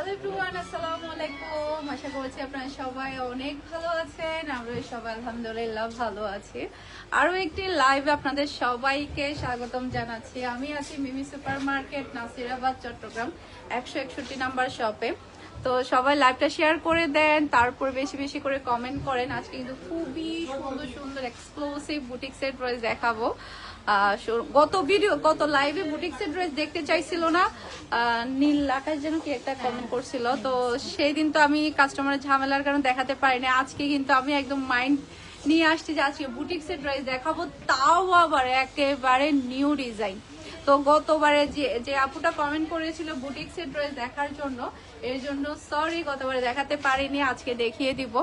Hello everyone, আসসালামু আলাইকুম। আশা করছি আপনারা সবাই অনেক ভালো আছেন। আমরা সবাই আলহামদুলিল্লাহ ভালো আছি। আরো একটি লাইভে আপনাদের সবাইকে স্বাগতম জানাচ্ছি। আমি আছি Mimi super market, Nasirabad, Chattogram 161 number শপে। তো সবাই লাইভটা শেয়ার করে দেন, তারপর বেশি বেশি করে কমেন্ট করেন। আজকে কিন্তু খুবই সুন্দর সুন্দর এক্সক্লুসিভ বুটিক্সের ড্রেস দেখাবো। গত লাইভে বুটিক্সের ড্রেস দেখতে চাইছিল না, নীল আকাশ যেন কি একটা কমেন্ট করছিল। তো সেই দিন তো আমি কাস্টমারের ঝামেলার কারণে দেখাতে পারিনি। আজকে কিন্তু আমি একদম মাইন্ড নিয়ে আসছি যে আজকে বুটিক্সের ড্রেস দেখাবো, তাও আবার একেবারে নিউ ডিজাইন। তো গতবারে যে আপুটা কমেন্ট করেছিল বুটিক্সের ড্রেস দেখার জন্য, এর জন্য সরি, গতবারে দেখাতে পারিনি, আজকে দেখিয়ে দিব।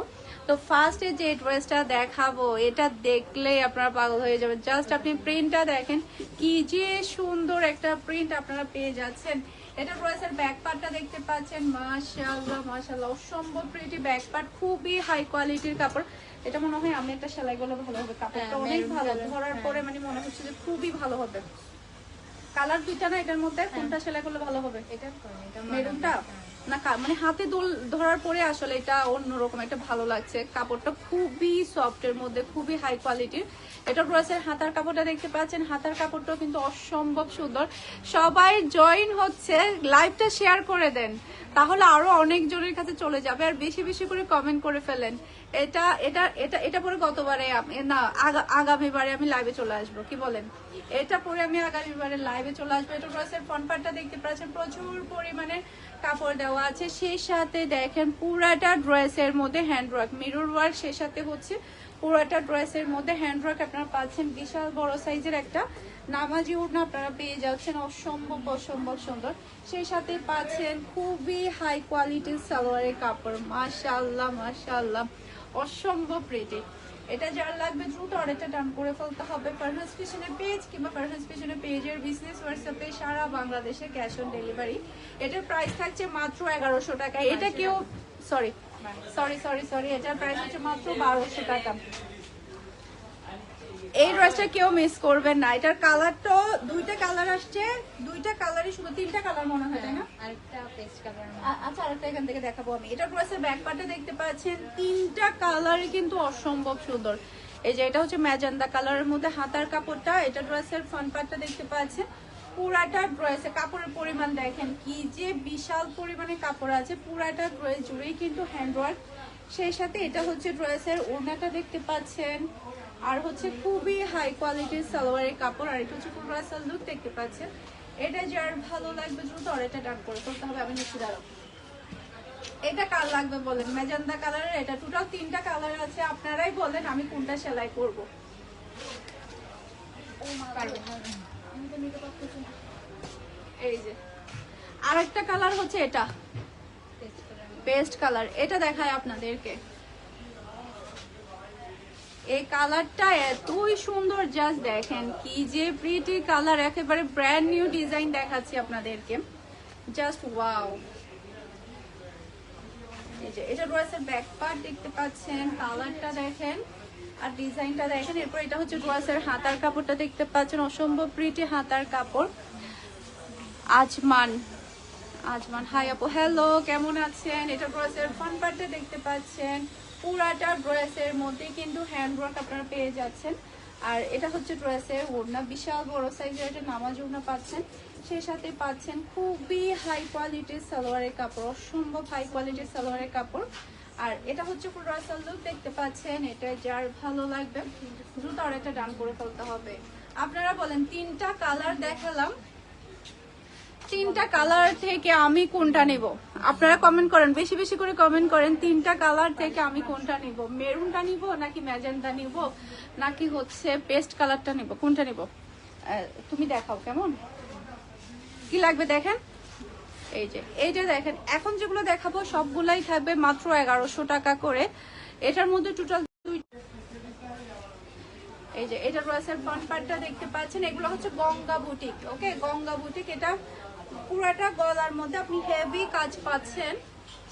তো ফার্স্টে যে ড্রেসটা দেখাবো, এটা দেখলেই আপনারা পাগল হয়ে যাবেন। জাস্ট আপনি প্রিন্টটা দেখেন, কি যে সুন্দর একটা প্রিন্ট আপনারা পেয়ে যাচ্ছেন। এটা ড্রেসের ব্যাক পার্টটা দেখতে পাচ্ছেন, মাশাআল্লাহ মাশাআল্লাহ, অসম্ভব প্রিটি ব্যাক পার্ট, খুবই হাই কোয়ালিটির কাপড়। এটা মনে হয় আমি একটা সেলাই করলে ভালো হবে, কাপড়টা অনেক ভালো, ধরার পরে মানে মনে হচ্ছে যে খুবই ভালো হবে। কালার দুইটা না, এটার মধ্যে কোনটা সেলাই করলে ভালো হবে? এটা মেরুনটা না, মানে হাতে ধরার পরে আসলে এটা অন্যরকম একটা ভালো লাগছে। কাপড়টা খুবই সফট এর মধ্যে, খুবই হাই কোয়ালিটির। এটা ড্রেসের হাতার কাপড়টা দেখতে পাচ্ছেন, হাতার কাপড়টাও কিন্তু অসম্ভব সুন্দর। সবাই জয়েন হচ্ছে, লাইভটা শেয়ার করে দেন, তাহলে আরো অনেক জনের কাছে চলে যাবে। আর বেশি বেশি করে কমেন্ট করে ফেলেন। এটা এটা এটা এটা পরে গতবারে না, আগামীবারে আমি লাইভে চলে আসবো, কি বলেন? এটা পরে আমি আগামীবারে লাইভে চলে আসবো। এটা ড্রেসের ফ্রন্ট পার্টটা দেখতে পাচ্ছেন, প্রচুর পরিমাণে কাপড় দেওয়া আছে। সেই সাথে দেখেন পুরাটা ড্রেসের মধ্যে হ্যান্ড ওয়ার্ক, মিরর ওয়ার্ক, সেই সাথে হচ্ছে পুরাটা ড্রেসের মধ্যে হ্যান্ড ওয়ার্ক আপনারা পাচ্ছেন। বিশাল বড় সাইজের একটা নামাজি ওড়না আপনারা পেয়ে যাচ্ছেন, অসম্ভব অসম্ভব সুন্দর। সেই সাথে পাচ্ছেন খুবই হাই কোয়ালিটির সালোয়ারের কাপড়, মাশাআল্লাহ মাশাআল্লাহ, অসম্ভব প্রিটি। এটা যার লাগবে দ্রুত অর্ডারটা ডান করে ফেলতে হবে। ফারহাস ফ্যাশনের পেজ কিংবা ফারহাস ফ্যাশনের পেজের বিজনেস হোয়াটসঅ্যাপে সারা বাংলাদেশে ক্যাশ অন ডেলিভারি। এটার প্রাইস থাকছে মাত্র 1100 টাকা। এটা কেউ সরি সরি সরি সরি এটার প্রাইস হচ্ছে মাত্র 1200 টাকা। এই ড্রেসটা কেউ মিস করবেন না। এটার কালারটা দুইটা কালার আসছে, দুইটা কালারই শুধু, তিনটা কালার মনে হয়, তাই না? আরেকটা পেস্ট কালার। আচ্ছা, আরেকটা এখান থেকে দেখাবো আমি। এটা ড্রেসের ব্যাক পার্টটা দেখতে পাচ্ছেন, তিনটা কালারই কিন্তু অসম্ভব সুন্দর। এই যে এটা হচ্ছে ম্যাজেন্ডা কালারের মধ্যে হাতার কাপড়টা। এটা ড্রেসের ফ্রন্ট পার্টটা দেখতে পাচ্ছেন। পুরাটা ড্রেসে কাপড়ের পরিমাণ দেখেন, কি যে বিশাল পরিমাণে কাপড় আছে। পুরাটা ড্রেস জুড়েই কিন্তু হ্যান্ড ওয়ার্ক। সেই সাথে এটা হচ্ছে ড্রেসের ওড়নাটা দেখতে পাচ্ছেন, আর হচ্ছে খুবই হাই কোয়ালিটির সালোয়ারের কাপড়। আর এটা হচ্ছে ফুল রাসাল লুক দেখতে পাচ্ছেন। এটা যার ভালো লাগবে দ্রুত অর্ডারটা ডান করে ফেলতে হবে। আমি নিচ্ছি, দাঁড়াও। এটা কার লাগবে বলেন? ম্যাজেন্ডা কালারের। এটা টোটাল তিনটা কালার আছে, আপনারাই বলেন আমি কোনটা সেলাই করব। এই যে আরেকটা কালার হচ্ছে এটা পেস্ট কালার, এটা দেখায় আপনাদেরকে। এই কালারটা এতই সুন্দর, জাস্ট দেখেন কি যে প্রিটি কালার, একেবারে ব্র্যান্ড নিউ ডিজাইন দেখাচ্ছি আপনাদেরকে, জাস্ট ওয়াও। এই যে এটা ড্রেসের ব্যাক পার্ট দেখতে পাচ্ছেন, কালারটা দেখেন আর ডিজাইনটা দেখেন। এরপর এটা হচ্ছে ড্রেসের হাতার কাপড়টা দেখতে পাচ্ছেন, অসম্ভব প্রিটি হাতার কাপড়। আজমান আজমান হাই আপু, হ্যালো, কেমন আছেন? এটা ড্রেসের ফ্রন্ট পার্টটা দেখতে পাচ্ছেন, পুরাটা ড্রেসের মধ্যে কিন্তু হ্যান্ড ওয়ার্ক আপনারা পেয়ে যাচ্ছেন। আর এটা হচ্ছে ড্রেসের ওড়না, বিশাল বড় সাইজের একটা নামাজ ওড়না পাচ্ছেন। সেই সাথে পাচ্ছেন খুবই হাই কোয়ালিটির সালোয়ারের কাপড়, অসম্ভব হাই কোয়ালিটির সালোয়ারের কাপড়। আর এটা হচ্ছে ফুল রাসাল লুক দেখতে পাচ্ছেন। এটা যার ভালো লাগবে দ্রুত অর্ডারটা ডান করে ফেলতে হবে। আপনারা বলেন, তিনটা কালার দেখালাম, তিনটা কালার থেকে আমি কোনটা নিব? আপনারা কমেন্ট করেন, বেশি বেশি করে কমেন্ট করেন। তিনটা কালার থেকে আমি কোনটা নিব? মেরুনটা নিব নাকি ম্যাজেন্টা নিব নাকি হচ্ছে পেস্ট কালারটা নিব? কোনটা নিব? তুমি দেখাও কেমন কি লাগবে দেখেন। এই যে এইটা দেখেন, এখন যেগুলো দেখাবো সবগুলাই থাকবে মাত্র 1100 টাকা করে। এটার মধ্যে টোটাল এই যে এটা ড্রেসের ফ্রন্ট পার্টটা দেখতে পাচ্ছেন। এগুলো হচ্ছে গঙ্গা বুটিক, ওকে, গঙ্গা বুটিক। এটা পুরাটা গলার মধ্যে আপনি হেভি কাজ পাচ্ছেন।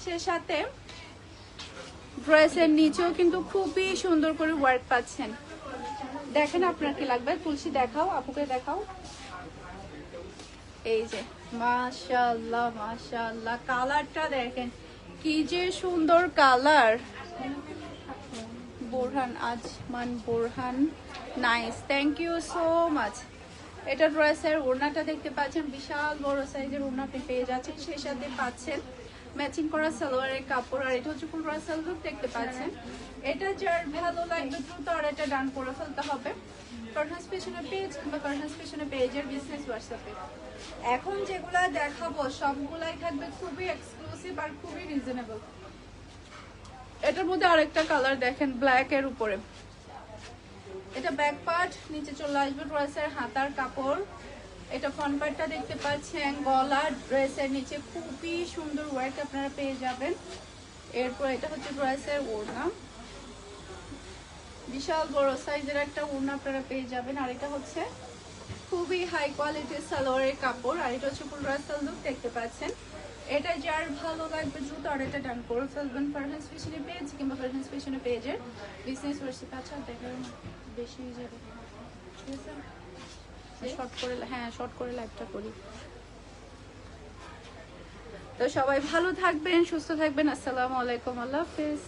সে সাথে ড্রেসের নিচেও কিন্তু খুবই সুন্দর করে ওয়ার্ক পাচ্ছেন। দেখেন আপনার কি লাগবে। তুলসী দেখাও, আপুকে দেখাও। এই যে মাশাআল্লাহ মাশাআল্লাহ, কালারটা দেখেন কি যে সুন্দর colour. Borhan, Ajman Borhan, nice, thank you so much. এটা ড্রেসের ওড়নাটা দেখতে পাচ্ছেন, বিশাল বড় সাইজের ওড়না আপনি পেয়ে যাচ্ছেন, সেই সাথে পাচ্ছেন ম্যাচিং করা সালোয়ারের কাপড়। আর এটা হচ্ছে ফুল রাসাল লুক দেখতে পাচ্ছেন। এটা যার ভালো লাগবে দ্রুত আর এটা ডান করে ফেলতে হবে পারহাস ফ্যাশনের পেজ কিংবা পারহাস ফ্যাশনের পেজের বিজনেস হোয়াটসঅ্যাপে। এখন যেগুলা দেখাবো সবগুলাই থাকবে খুবই এক্সক্লুসিভ আর খুবই রিজনেবল। এটার মধ্যে আরেকটা কালার দেখেন ব্ল্যাক এর উপরে, এটা ব্যাক পার্ট, নিচে চলে আসবে ড্রেসের হাতার কাপড়। এটা ফ্রন্ট পার্টটা দেখতে পাচ্ছেন, গলা ড্রেসের নিচে খুবই সুন্দর ওয়ার্ক আপনারা পেয়ে যাবেন। এরপর এটা হচ্ছে ড্রেসের ওড়না, বিশাল বড় সাইজের একটা ওড়না আপনারা পেয়ে যাবেন। আর এটা হচ্ছে খুবই হাই কোয়ালিটির সালোয়ারের কাপড়। আর এটা হচ্ছে ফুল রাসাল লুক দেখতে পাচ্ছেন। এটা যার ভালো লাগবে দ্রুত আর এটা ডান করে ফেলবেন ফারহাস ফ্যাশনের পেজ কিংবা ফারহাস ফ্যাশনের পেজের বিজনেস হোয়াটসঅ্যাপ। আচ্ছা দেখেন বেশি হয়ে যাবে, ঠিক আছে শর্ট করে, হ্যাঁ শর্ট করে লাইভটা করি। তো সবাই ভালো থাকবেন, সুস্থ থাকবেন, আসসালামু আলাইকুম, আল্লাহ হাফেজ।